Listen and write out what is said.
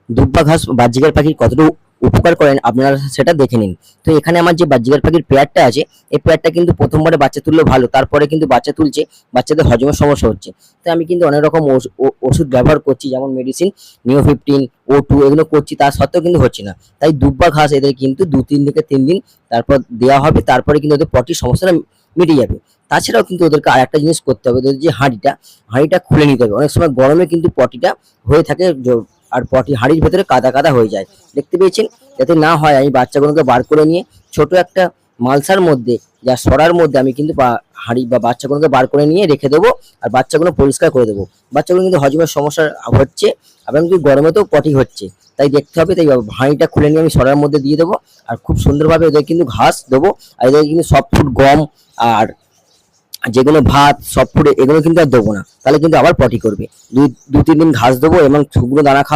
দুব্বা ঘাস বাজরিগার পাখির কতটুকু উপকার করেন আপনারা সেটা দেখে নিন। তো এখানে আমার যে বাজরিগার পাখির পেয়ারটা আছে, এই পেয়ারটা কিন্তু প্রথমবারে বাচ্চা তুললেও ভালো, তারপরে কিন্তু বাচ্চা তুলছে, বাচ্চাদের হজমের সমস্যা হচ্ছে। তো আমি কিন্তু অনেক রকম ওষুধ ব্যবহার করছি, যেমন মেডিসিন নিও 15, O2 এগুলো করছি, তার সত্ত্বেও কিন্তু হচ্ছে না। তাই দুব্বা ঘাস এদের কিন্তু 2-3 থেকে 3 দিন তারপর দেওয়া হবে, তারপরে কিন্তু ওদের পটির সমস্যাটা মিটে যাবে। তাছাড়াও কিন্তু ওদেরকে আরেকটা জিনিস করতে হবে, ওদের যে হাঁড়িটা খুলে নিতে হবে। অনেক সময় গরমে কিন্তু পটিটা হয়ে থাকে, আর পটি হাঁড়ির ভেতরে কাদা কাদা হয়ে যায়, দেখতে পেয়েছেন? যাতে না হয় আমি বাচ্চাগুলোকে বার করে নিয়ে ছোট একটা মালসার মধ্যে, যা সরার মধ্যে আমি কিন্তু হাঁড়ি বা বাচ্চাগুলোকে বার করে নিয়ে রেখে দেবো, আর বাচ্চাগুলো পরিষ্কার করে দেবো। বাচ্চাগুলো কিন্তু হজমের সমস্যা হচ্ছে, এবং কিন্তু গরমেতেও পটি হচ্ছে, তাই দেখতে হবে। তাই হাঁড়িটা খুলে নিয়ে আমি সরার মধ্যে দিয়ে দেবো, আর খুব সুন্দরভাবে ওদের কিন্তু ঘাস দেবো। আর এদের কিন্তু সফট ফুড, গম আর যেগুলো ভাত, সফট ফুড এগুলো কিন্তু আর দেবো না, তাহলে কিন্তু আবার পটি করবে। 2-3 দিন ঘাস দেবো এবং শুকনো দানা